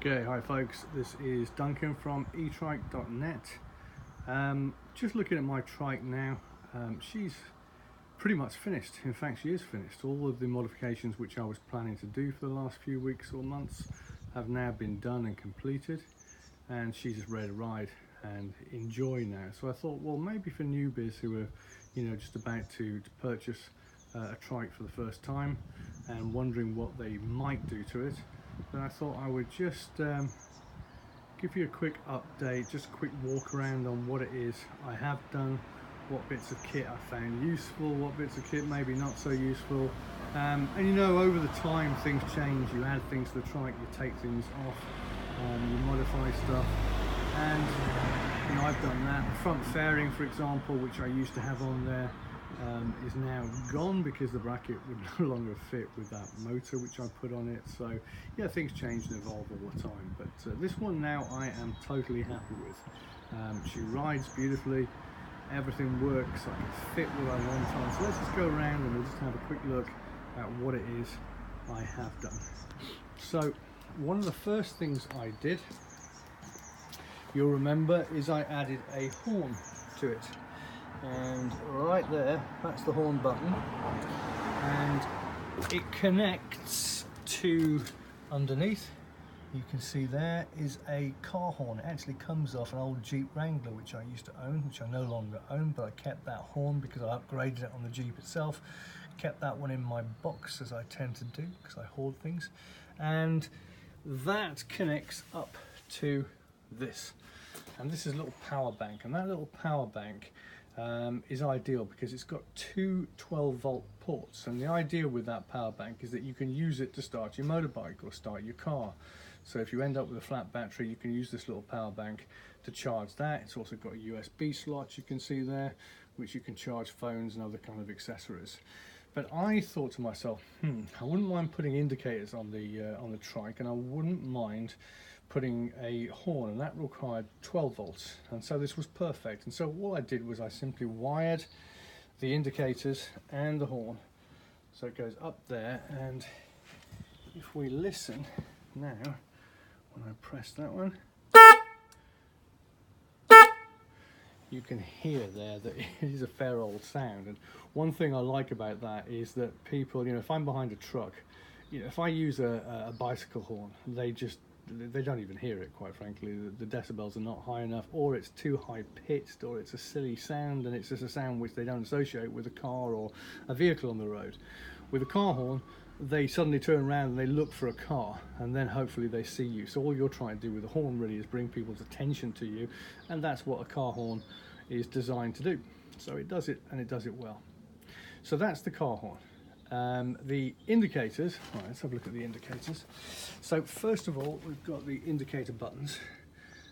Okay, hi folks, this is Duncan from eTrike.net. Just looking at my trike now. She's pretty much finished. In fact, she is finished. All of the modifications which I was planning to do for the last few weeks or months have now been done and completed, and she's just ready to ride and enjoy now. So I thought, well, maybe for newbies who are just about to purchase a trike for the first time and wondering what they might do to it, then I thought I would just give you a quick update, just a quick walk around on what it is I have done, what bits of kit I found useful, what bits of kit maybe not so useful. And over the time things change. You add things to the trike, you take things off, you modify stuff, and I've done that. The front fairing, for example, which I used to have on there, is now gone because the bracket would no longer fit with that motor which I put on it. So yeah, things change and evolve all the time, but this one now I am totally happy with. She rides beautifully, everything works, I can fit what I want on. So let's just go around and we'll just have a quick look at what it is I have done. So one of the first things I did, you'll remember, is I added a horn to it. And right there, that's the horn button, and it connects to underneath. You can see there is a car horn. It actually comes off an old Jeep Wrangler which I used to own, which I no longer own, but I kept that horn because I upgraded it on the Jeep itself. Kept that one in my box, as I tend to do because I hoard things, and that connects up to this, and this is a little power bank, and that little power bank is ideal because it's got two 12-volt ports, and the idea with that power bank is that you can use it to start your motorbike or start your car. So if you end up with a flat battery, you can use this little power bank to charge that. It's also got a USB slot, you can see there, which you can charge phones and other kind of accessories. But I thought to myself, I wouldn't mind putting indicators on the trike, and I wouldn't mind putting a horn, and that required 12 volts, and so this was perfect. And so all I did was I simply wired the indicators and the horn, so it goes up there. And if we listen now, when I press that one, you can hear there that it is a fair old sound. And one thing I like about that is that people, if I'm behind a truck, if I use a bicycle horn, they don't even hear it, quite frankly. The decibels are not high enough, or it's too high pitched, or it's a silly sound, and it's just a sound which they don't associate with a car or a vehicle on the road. With a car horn, they suddenly turn around and they look for a car, and then hopefully they see you. So all you're trying to do with the horn really is bring people's attention to you, and that's what a car horn is designed to do. So it does it, and it does it well. So that's the car horn. The indicators, right, let's have a look at the indicators. So first of all, we've got the indicator buttons,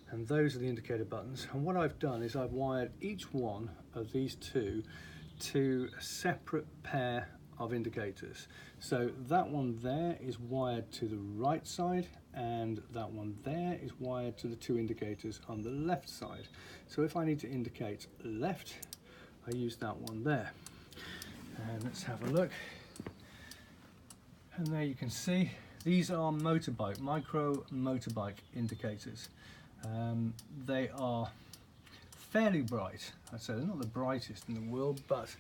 and those are the indicator buttons. And what I've done is I've wired each one of these two to a separate pair of indicators. So that one there is wired to the right side, and that one there is wired to the two indicators on the left side. So if I need to indicate left, I use that one there. And let's have a look. And there you can see, these are micro motorbike indicators. They are fairly bright. I'd say they're not the brightest in the world, but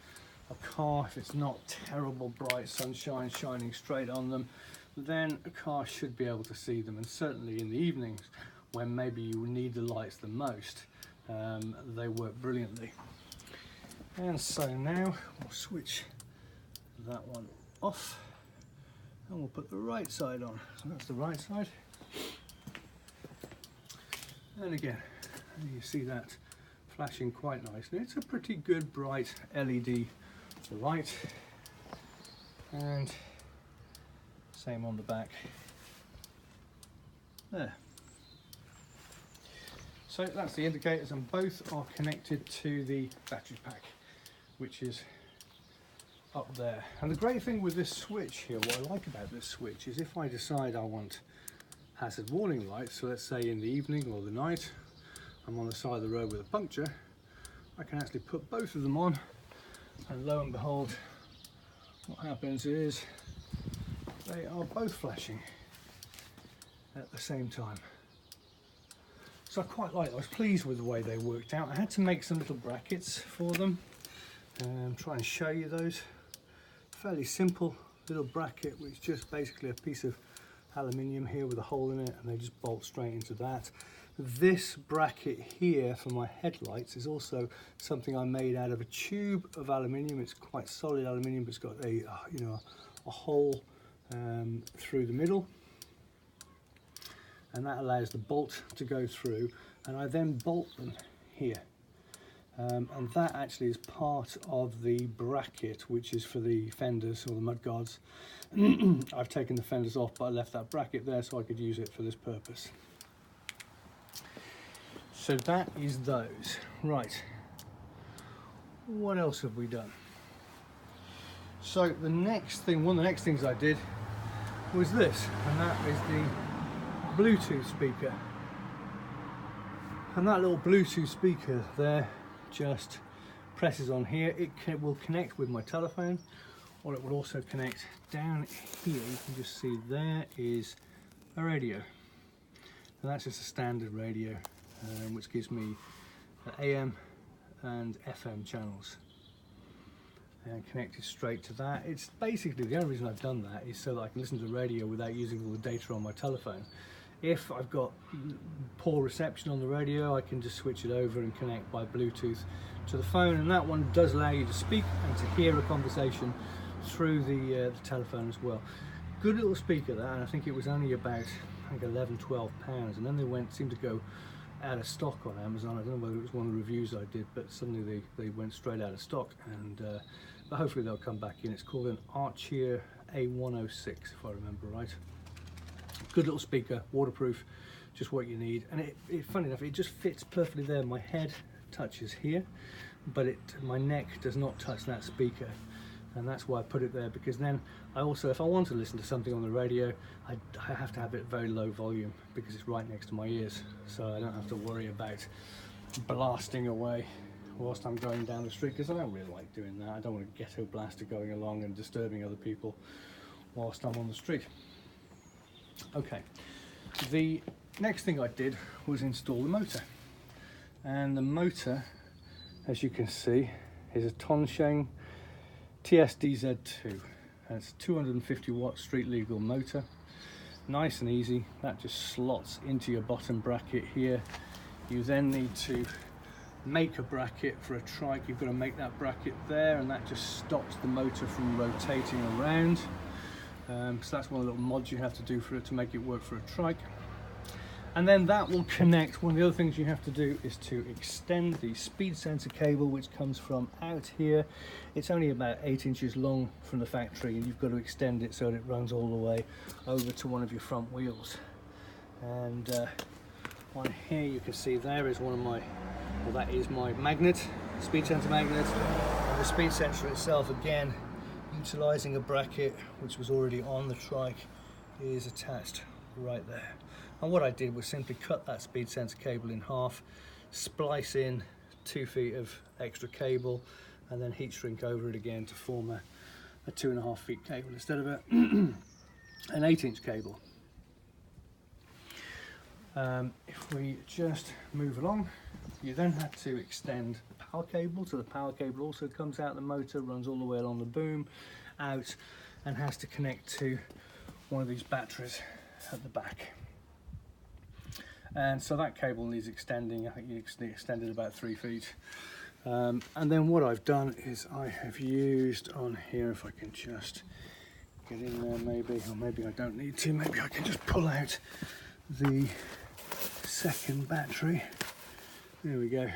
a car, if it's not terrible bright sunshine shining straight on them, then a car should be able to see them. And certainly in the evenings, when maybe you need the lights the most, they work brilliantly. And so now we'll switch that one off, and we'll put the right side on. So that's the right side. And again, you see that flashing quite nicely. It's a pretty good bright LED light. And same on the back. There. So that's the indicators, and both are connected to the battery pack, which is up there. And the great thing with this switch here, what I like about this switch, is if I decide I want hazard warning lights, so let's say in the evening or the night I'm on the side of the road with a puncture, I can actually put both of them on, and lo and behold, what happens is they are both flashing. at the same time. So I quite like, I was pleased with the way they worked out. I had to make some little brackets for them. Try and show you those. Fairly simple little bracket, which is just basically a piece of aluminium here with a hole in it, and they just bolt straight into that. This bracket here for my headlights is also something I made out of a tube of aluminium. It's quite solid aluminium, but it's got a a hole through the middle, and that allows the bolt to go through, and I then bolt them here. And that actually is part of the bracket, which is for the fenders or the mudguards. I've taken the fenders off, but I left that bracket there so I could use it for this purpose. So that is those. Right, what else have we done? So the next thing, one of the next things I did was this, and that is the Bluetooth speaker. And that little Bluetooth speaker there just presses on here. It will connect with my telephone, or it will also connect down here. You can just see there is a radio, and that's just a standard radio, which gives me AM and FM channels, and connected straight to that. It's basically, the only reason I've done that is so that I can listen to the radio without using all the data on my telephone. If I've got poor reception on the radio, I can just switch it over and connect by Bluetooth to the phone, and that one does allow you to speak and to hear a conversation through the telephone as well. Good little speaker that, and I think it was only about, I think, 11–12 pounds, and then they seemed to go out of stock on Amazon. I don't know whether it was one of the reviews I did, but suddenly they went straight out of stock, and but hopefully they'll come back in. It's called an Archer A106, if I remember right. Good little speaker, waterproof, just what you need. And funny enough, it just fits perfectly there. My head touches here, but my neck does not touch that speaker, and that's why I put it there, because then I also, if I want to listen to something on the radio, I have to have it very low volume because it's right next to my ears, so I don't have to worry about blasting away whilst I'm going down the street, because I don't really like doing that. I don't want a ghetto blaster going along and disturbing other people whilst I'm on the street. Okay, the next thing I did was install the motor, and the motor, as you can see, is a TongSheng TSDZ2, and it's a 250 watt street legal motor. Nice and easy. That just slots into your bottom bracket here. You then need to make a bracket for a trike. You've got to make that bracket there, and that just stops the motor from rotating around. So that's one of the little mods you have to do for it to make it work for a trike. And then that will connect. One of the other things you have to do is to extend the speed sensor cable, which comes from out here. It's only about 8 inches long from the factory, and you've got to extend it so that it runs all the way over to one of your front wheels. And on here you can see there is one of my, well, that is my magnet, speed sensor magnet. And the speed sensor itself, again, utilising a bracket which was already on the trike, is attached right there. And what I did was simply cut that speed sensor cable in half, splice in 2 feet of extra cable, and then heat shrink over it again to form a 2.5 feet cable instead of an 8-inch cable. If we just move along, you then have to extend the power cable. So the power cable also comes out the motor, runs all the way along the boom, out, and has to connect to one of these batteries at the back. And so that cable needs extending. I think you extended about 3 feet. And then what I've done is I have used on here, if I can just get in there maybe, or maybe I don't need to, maybe I can just pull out the second battery. There we go.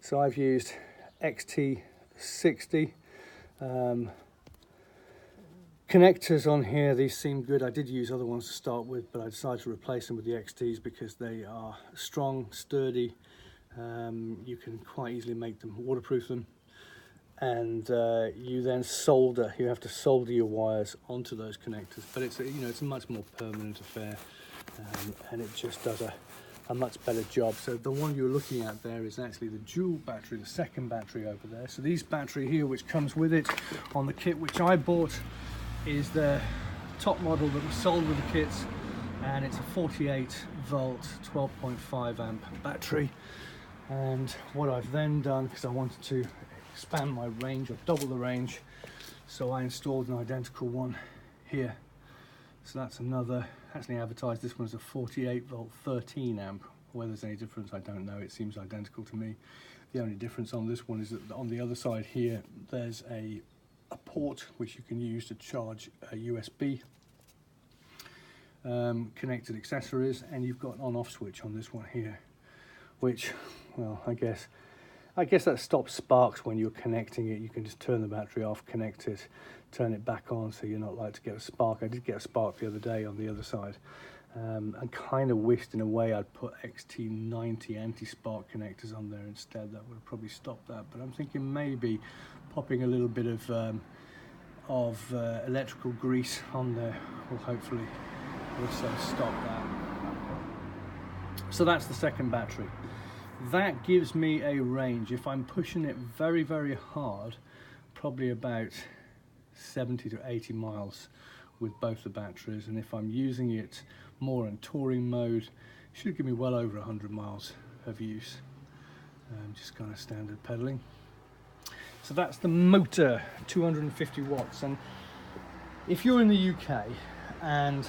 So I've used XT60 connectors on here. These seem good. I did use other ones to start with, but I decided to replace them with the XTs because they are strong, sturdy. You can quite easily make them, waterproof them, and you then solder. You have to solder your wires onto those connectors, but it's it's a much more permanent affair, and it just does a much better job. So the one you're looking at there is actually the dual battery, the second battery over there. So this battery here, which comes with it on the kit which I bought, is the top model that was sold with the kits, and it's a 48 volt 12.5 amp battery. And what I've then done, because I wanted to expand my range or double the range, so I installed an identical one here. So that's another, actually advertised this one as a 48 volt 13 amp. Whether there's any difference, I don't know. It seems identical to me. The only difference on this one is that on the other side here, there's a port which you can use to charge a USB connected accessories, and you've got an on-off switch on this one here, which, well, I guess that stops sparks when you're connecting it. You can just turn the battery off, connect it, turn it back on, so you're not likely to get a spark. I did get a spark the other day on the other side. I kind of wished in a way I'd put XT90 anti-spark connectors on there instead. That would have probably stopped that, but I'm thinking maybe popping a little bit of electrical grease on there will hopefully also stop that. So that's the second battery. That gives me a range, if I'm pushing it very, very hard, probably about 70 to 80 miles with both the batteries, and if I'm using it more in touring mode, it should give me well over 100 miles of use, just kind of standard pedaling. So that's the motor, 250 watts. And if you're in the UK and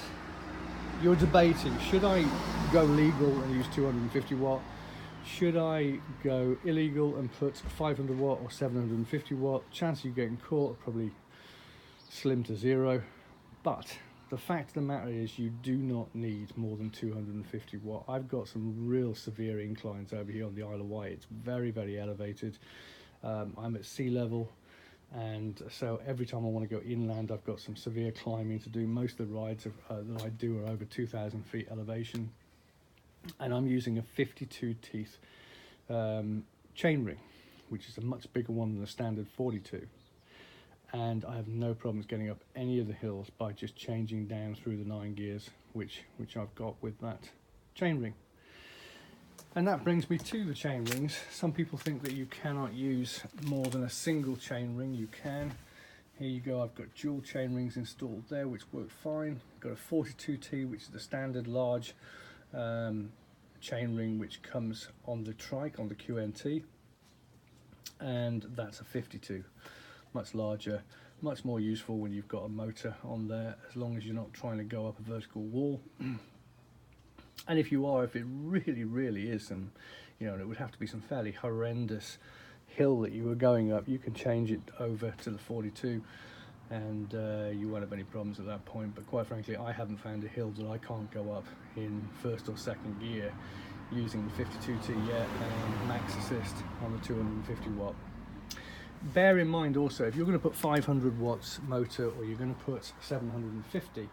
you're debating, should I go legal and use 250 watt, should I go illegal and put 500 watt or 750 watt, chance of you getting caught are probably slim to zero. But the fact of the matter is, you do not need more than 250 watt. I've got some real severe inclines over here on the Isle of Wight. It's very, very elevated. I'm at sea level, and so every time I want to go inland, I've got some severe climbing to do. Most of the rides that I do are over 2,000 feet elevation, and I'm using a 52 teeth chain ring, which is a much bigger one than the standard 42. And I have no problems getting up any of the hills by just changing down through the 9 gears, which I've got with that chain ring. And that brings me to the chain rings. Some people think that you cannot use more than a single chain ring. You can. Here you go, I've got dual chain rings installed there, which work fine. I've got a 42T, which is the standard large chain ring which comes on the trike, on the QNT, and that's a 52. Much larger, much more useful when you've got a motor on there, as long as you're not trying to go up a vertical wall. And if you are, if it really is some, you know, it would have to be some fairly horrendous hill that you were going up, you can change it over to the 42 and you won't have any problems at that point. But quite frankly, I haven't found a hill that I can't go up in first or second gear using the 52T yet, and max assist on the 250 watt. Bear in mind also, if you're going to put 500 watts motor or you're going to put 750,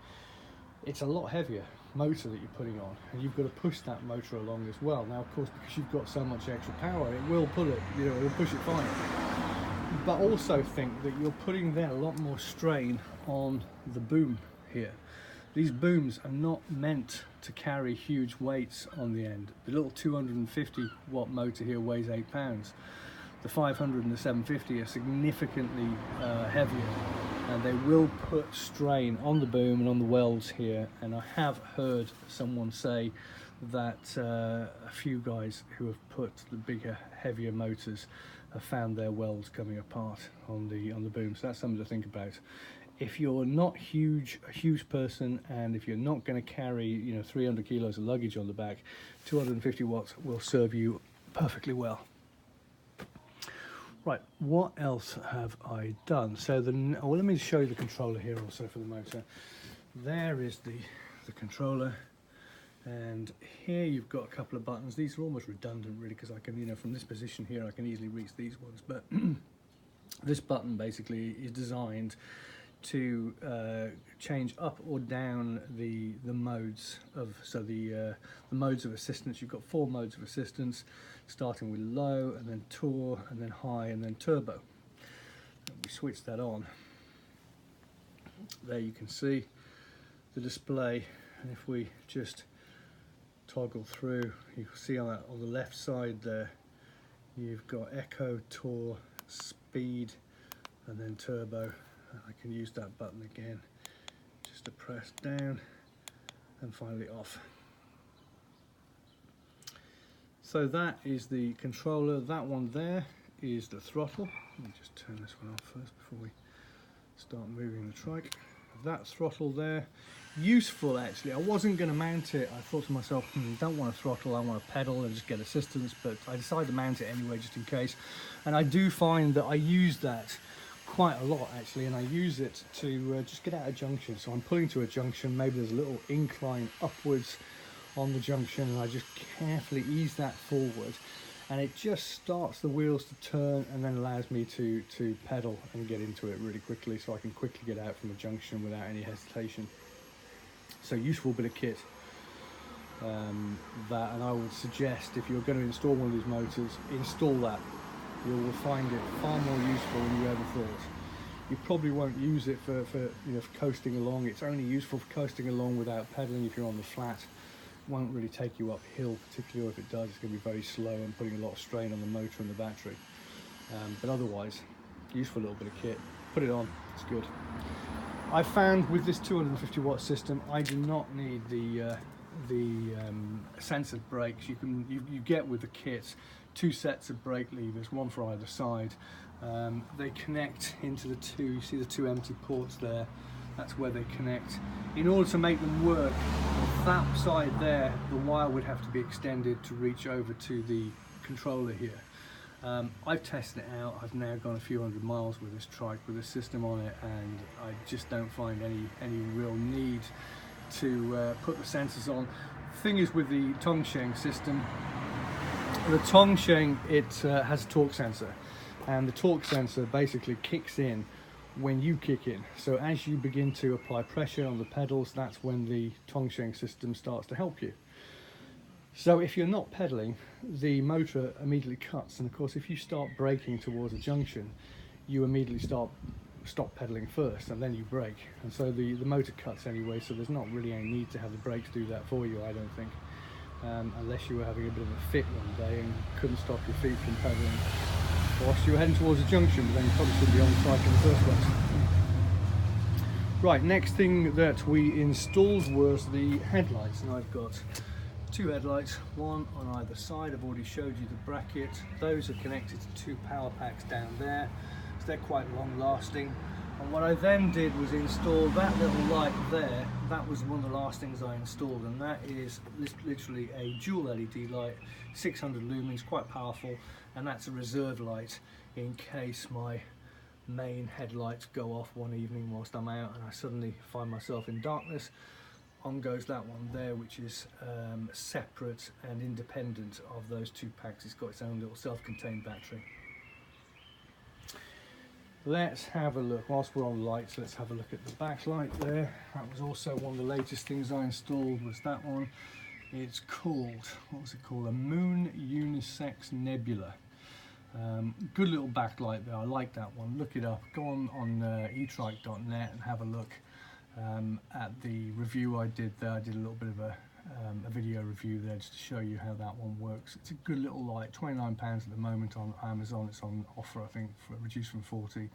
it's a lot heavier motor that you're putting on, and you've got to push that motor along as well. Now, of course, because you've got so much extra power, it will pull it, you know, it will push it fine. But also think that you're putting then a lot more strain on the boom here. These booms are not meant to carry huge weights on the end. The little 250 watt motor here weighs 8 pounds. The 500 and the 750 are significantly heavier, and they will put strain on the boom and on the welds here. And I have heard someone say that a few guys who have put the bigger, heavier motors have found their welds coming apart on the boom. So that's something to think about. If you're not a huge person, and if you're not going to carry, you know, 300 kilos of luggage on the back, 250 watts will serve you perfectly well. Right, what else have I done? So well, let me show you the controller here also for the motor. There is the controller, and here you've got a couple of buttons. These are almost redundant really, because I can, you know, from this position here I can easily reach these ones, but this button basically is designed to change up or down the modes of, so the modes of assistance. You've got 4 modes of assistance, starting with low, and then tour, and then high, and then turbo. And we switch that on. There you can see the display, and if we just toggle through, you can see on the left side there, you've got echo, tour, speed, and then turbo. I can use that button again just to press down, and finally off. So that is the controller. That one there is the throttle. Let me just turn this one off first before we start moving the trike. That throttle there, useful actually. I wasn't going to mount it. I thought to myself, don't want a throttle, I want a pedal and just get assistance, but I decided to mount it anyway just in case. And I do find that I use that quite a lot actually, and I use it to just get out of junction. So I'm pulling to a junction, maybe there's a little incline upwards on the junction, and I just carefully ease that forward, and it just starts the wheels to turn and then allows me to pedal and get into it really quickly, so I can quickly get out from a junction without any hesitation. So useful bit of kit, that, and I would suggest if you're going to install one of these motors, install that. You will find it far more useful than you ever thought. You probably won't use it for coasting along. It's only useful for coasting along without pedaling if you're on the flat. Won't really take you uphill, particularly, or if it does, it's going to be very slow and putting a lot of strain on the motor and the battery. But otherwise, useful little bit of kit. Put it on, it's good. I found with this 250 watt system, I do not need the sensored brakes. You get with the kit 2 sets of brake levers, one for either side. They connect into the two. You see the 2 empty ports there. That's where they connect. In order to make them work, that side there, the wire would have to be extended to reach over to the controller here. I've tested it out. I've now gone a few hundred miles with this trike with this system on it, and I just don't find any real need to put the sensors on. The thing is with the TongSheng system, the TongSheng, it has a torque sensor, and the torque sensor basically kicks in when you kick in. So as you begin to apply pressure on the pedals, that's when the TongSheng system starts to help you. So if you're not pedaling, the motor immediately cuts, and of course if you start braking towards a junction, you immediately stop pedaling first and then you brake, and so the motor cuts anyway, so there's not really any need to have the brakes do that for you, I don't think, unless you were having a bit of a fit one day and couldn't stop your feet from pedaling whilst you were heading towards a junction, but then you probably shouldn't be on the trike in the first place. Right, next thing that we installed was the headlights, and I've got 2 headlights, one on either side. I've already showed you the bracket. Those are connected to 2 power packs down there, so they're quite long lasting. And what I then did was install that little light there. That was one of the last things I installed, and that is literally a dual LED light, 600 lumens, quite powerful, and that's a reserve light in case my main headlights go off one evening whilst I'm out and I suddenly find myself in darkness. On goes that one there, which is separate and independent of those 2 packs. It's got its own little self-contained battery. Let's have a look, whilst we're on lights, let's have a look at the backlight there. That was also one of the latest things I installed, was that one. It's called, what was it called? A Moon Unisex Nebula. Good little backlight there, I like that one. Look it up, go on eTrike.net and have a look at the review I did there. I did a little bit of a video review there just to show you how that one works. It's a good little light, £29 at the moment on Amazon. It's on offer, I think, for reduced from 40,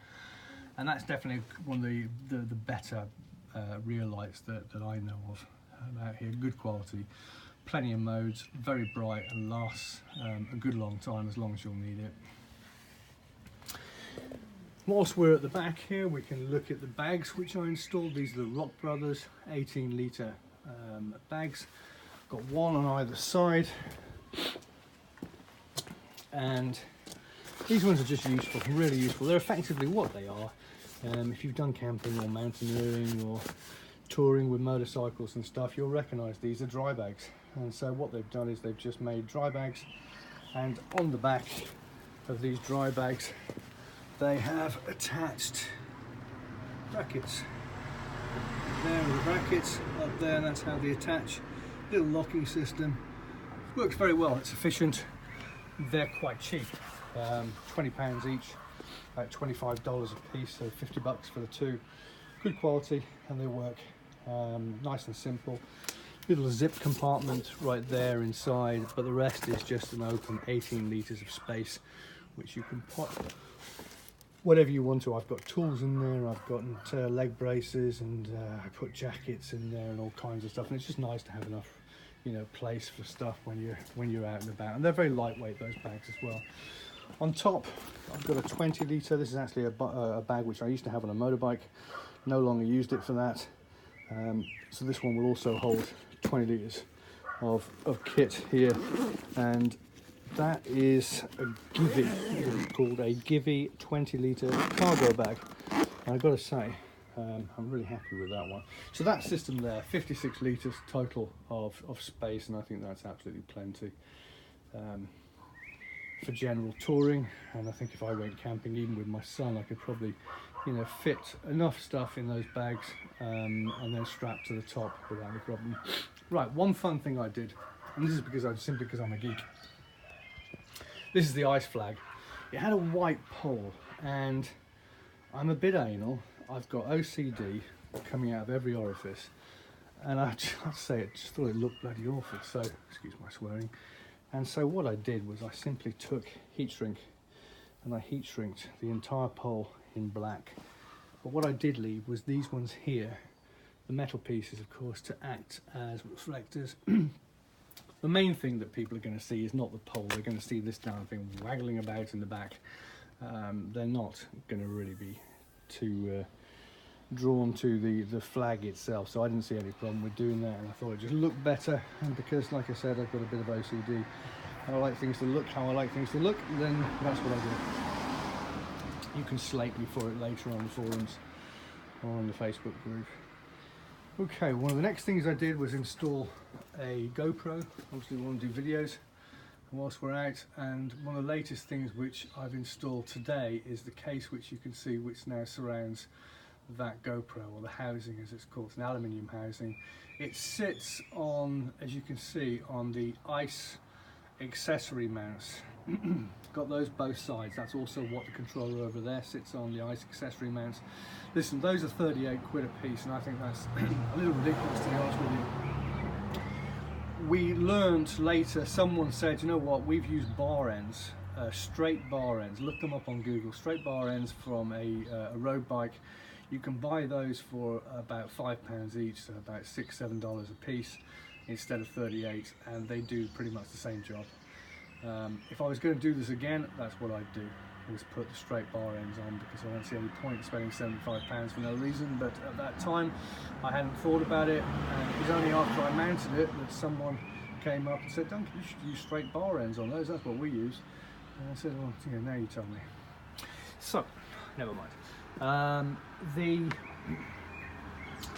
and that's definitely one of the better rear lights that I know of out here. Good quality, plenty of modes, very bright, and lasts a good long time, as long as you'll need it. Whilst we're at the back here, we can look at the bags which I installed. These are the Rock Brothers 18 litre bags. Got one on either side, and these ones are just useful, really useful. They're effectively what they are. If you've done camping or mountaineering or touring with motorcycles and stuff, you'll recognise these are dry bags. And so what they've done is they've just made dry bags, and on the back of these dry bags they have attached brackets. There are the brackets up there, and that's how they attach. Little locking system. Works very well, it's efficient. They're quite cheap, £20 each, about $25 a piece, so $50 for the 2. Good quality, and they work nice and simple. Little zip compartment right there inside, but the rest is just an open 18 litres of space which you can pop whatever you want to. I've got tools in there, I've got leg braces, and I put jackets in there and all kinds of stuff, and it's just nice to have enough, you know, place for stuff when you're out and about. And they're very lightweight, those bags as well. On top I've got a 20 litre. This is actually a bag which I used to have on a motorbike, no longer used it for that. So this one will also hold 20 litres of kit here, and that is a Givy. It's called a Givy 20 litre cargo bag, and I've got to say I'm really happy with that one. So that system there, 56 litres total of space, and I think that's absolutely plenty for general touring. And I think if I went camping even with my son, I could probably, you know, fit enough stuff in those bags and then strap to the top without any problem. Right, one fun thing I did, and this is simply because I'm a geek. This is the ICE flag. It had a white pole, and I'm a bit anal. I've got OCD coming out of every orifice, and I just thought it looked bloody awful, so excuse my swearing. And so what I did was I simply took heat shrink and I heat shrinked the entire pole in black. But what I did leave was these ones here, the metal pieces, of course, to act as reflectors. The main thing that people are going to see is not the pole. They're going to see this damn thing waggling about in the back. They're not going to really be too drawn to the flag itself, so I didn't see any problem with doing that, and I thought it just looked better. And because, like I said, I've got a bit of OCD and I like things to look how I like things to look, then that's what I do. You can slate me for it later on the forums or on the Facebook group. Okay, one of the next things I did was install a GoPro. Obviously we want to do videos whilst we're out, and one of the latest things which I've installed today is the case which you can see, which now surrounds that GoPro, or the housing as it's called. It's an aluminium housing. It sits on, as you can see, on the ICE accessory mounts. Got those both sides. That's also what the controller over there sits on, the ICE accessory mounts. Listen, those are 38 quid a piece, and I think that's a little ridiculous, to be honest with you. We learned later, someone said, you know what, we've used bar ends, straight bar ends. Look them up on Google. Straight bar ends from a road bike. You can buy those for about £5 each, so about $6–7 a piece instead of 38, and they do pretty much the same job. If I was going to do this again, that's what I'd do, is put the straight bar ends on, because I don't see any point in spending £75 for no reason. But at that time I hadn't thought about it, and it was only after I mounted it that someone came up and said, Duncan, you should use straight bar ends on those, that's what we use. And I said, well, yeah, now you tell me. So, never mind.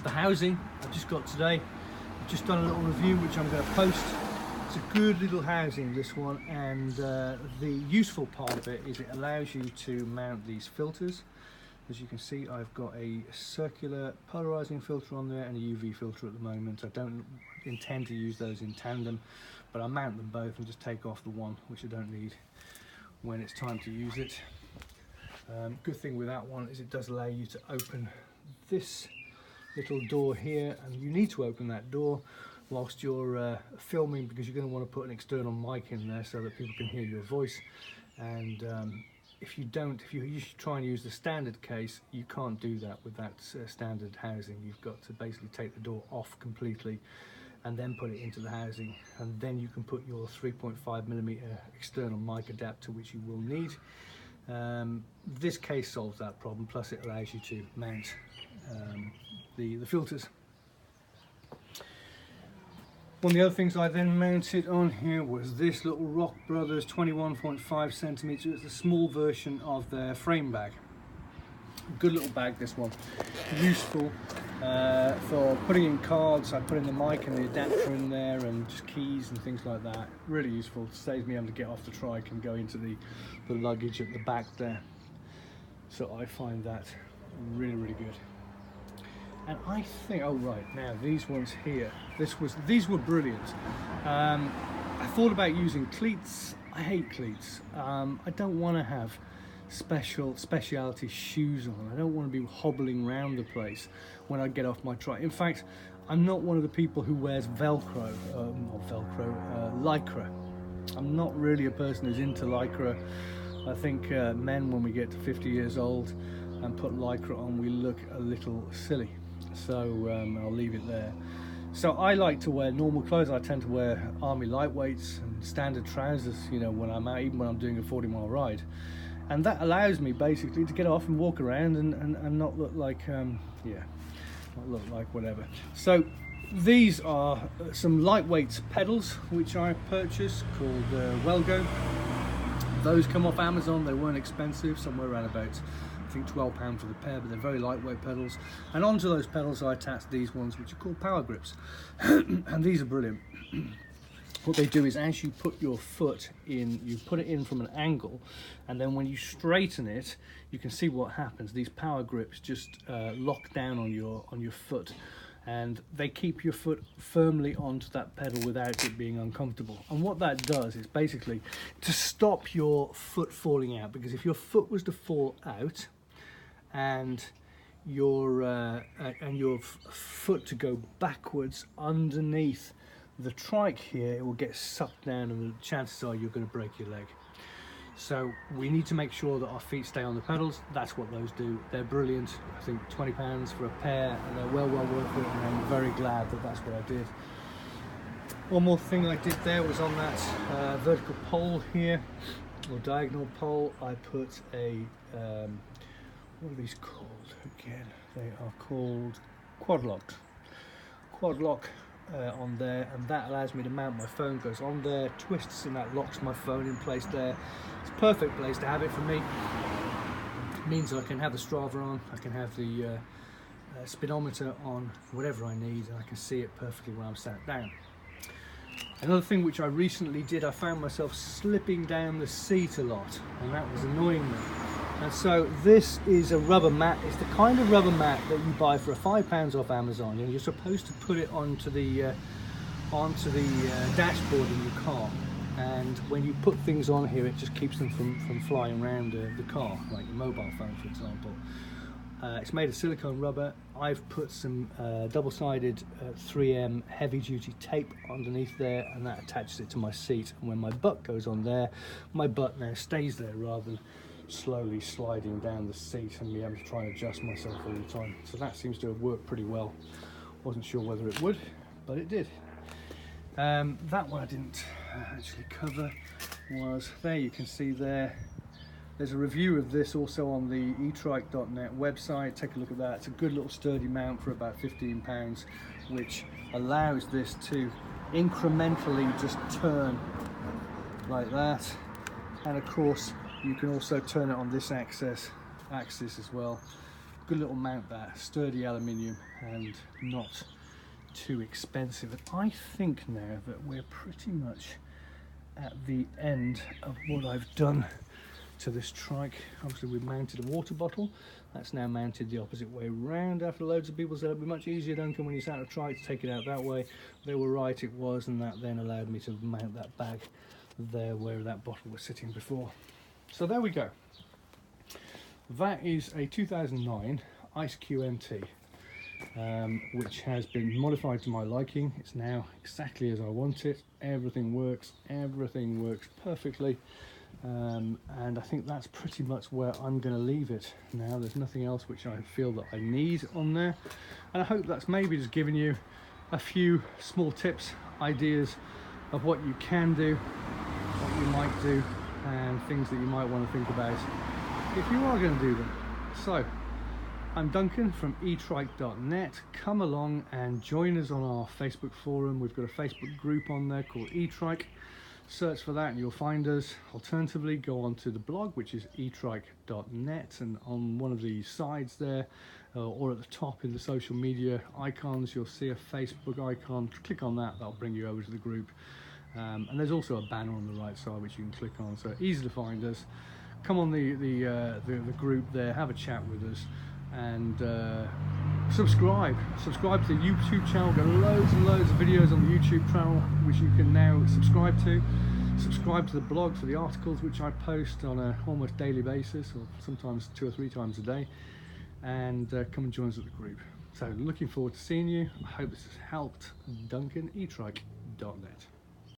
The housing I've just got today, I've just done a little review which I'm going to post. It's a good little housing, this one, and the useful part of it is it allows you to mount these filters. As you can see, I've got a circular polarizing filter on there and a UV filter at the moment. I don't intend to use those in tandem, but I mount them both and just take off the one which I don't need when it's time to use it. Good thing with that one is it does allow you to open this little door here, and you need to open that door whilst you're filming, because you're going to want to put an external mic in there so that people can hear your voice. And if you try and use the standard case, you can't do that with that standard housing. You've got to basically take the door off completely and then put it into the housing, and then you can put your 3.5mm external mic adapter, which you will need. This case solves that problem, plus it allows you to mount the filters. One of the other things I then mounted on here was this little Rock Brothers 21.5cm. It's a small version of their frame bag. Good little bag, this one. Useful for putting in cards. I put in the mic and the adapter in there, and just keys and things like that. Really useful. It saves me having to get off the trike and go into the luggage at the back there. So I find that really, really good. And I think, oh right, now these ones here, these were brilliant. I thought about using cleats. I hate cleats. I don't want to have specialty shoes on. I don't want to be hobbling around the place when I get off my trike. In fact, I'm not one of the people who wears Lycra. I'm not really a person who's into Lycra. I think men, when we get to 50 years old and put lycra on, we look a little silly. So I'll leave it there. So I like to wear normal clothes. I tend to wear army lightweights and standard trousers, you know, when I'm out, even when I'm doing a 40-mile ride. And that allows me basically to get off and walk around and not look like, not look like whatever. So these are some lightweight pedals which I purchased called Wellgo. Those come off Amazon. They weren't expensive, somewhere around about, I think, £12 for the pair, but they're very lightweight pedals. And onto those pedals I attached these ones which are called power grips. And these are brilliant. What they do is, as you put your foot in, you put it in from an angle, and then when you straighten it, you can see what happens. These power grips just lock down on your foot, and they keep your foot firmly onto that pedal without it being uncomfortable. And what that does is basically to stop your foot falling out, because if your foot was to fall out and your foot to go backwards underneath the trike here, it will get sucked down and the chances are you're going to break your leg. So we need to make sure that our feet stay on the pedals. That's what those do. They're brilliant. I think £20 for a pair, and they're well worth it, and I'm very glad that that's what I did. One more thing I did there was on that vertical pole here, or diagonal pole, I put a what are these called again? They are called quad locks. Quad lock on there, and that allows me to mount my phone. Goes on there, twists, and that locks my phone in place there. It's a perfect place to have it for me. It means I can have the Strava on, I can have the speedometer on, whatever I need, and I can see it perfectly when I'm sat down. Another thing which I recently did, I found myself slipping down the seat a lot, and that was annoying me. And so this is a rubber mat. It's the kind of rubber mat that you buy for £5 off Amazon, and you're supposed to put it onto the dashboard in your car. And when you put things on here, it just keeps them from flying around the car, like your mobile phone, for example. It's made of silicone rubber. I've put some double-sided 3M heavy-duty tape underneath there, and that attaches it to my seat. And when my butt goes on there, my butt now stays there rather than slowly sliding down the seat and me having to try and adjust myself all the time. So that seems to have worked pretty well. Wasn't sure whether it would, but it did. That one I didn't actually cover was, there you can see there's a review of this also on the eTrike.net website. Take a look at that. It's a good little sturdy mount for about £15, which allows this to incrementally just turn like that. And of course you can also turn it on this axis as well. Good little mount there, sturdy aluminium and not too expensive. And I think now that we're pretty much at the end of what I've done to this trike. Obviously we've mounted a water bottle. That's now mounted the opposite way round, after loads of people said it'd be much easier, Duncan, when you sat on a trike to take it out that way. They were right, it was, and that then allowed me to mount that bag there where that bottle was sitting before. So there we go. That is a 2009 ICE QNT, which has been modified to my liking. It's now exactly as I want it. Everything works perfectly. And I think that's pretty much where I'm going to leave it now. There's nothing else which I feel that I need on there, and I hope that's maybe just giving you a few small tips, ideas of what you can do, what you might do, and things that you might want to think about if you are going to do them. So I'm Duncan from eTrike.net. Come along and join us on our Facebook forum. We've got a Facebook group on there called eTrike. Search for that and you'll find us. Alternatively, go on to the blog, which is eTrike.net, and on one of the sides there, or at the top in the social media icons, you'll see a Facebook icon. Click on that, that'll bring you over to the group. And there's also a banner on the right side which you can click on, so easy to find us. Come on the group there, have a chat with us, and subscribe to the YouTube channel. We've got loads and loads of videos on the YouTube channel which you can now subscribe to. Subscribe to the blog for the articles which I post on a almost daily basis, or sometimes 2 or 3 times a day, and come and join us at the group. So looking forward to seeing you. I hope this has helped. Duncan, eTrike.net.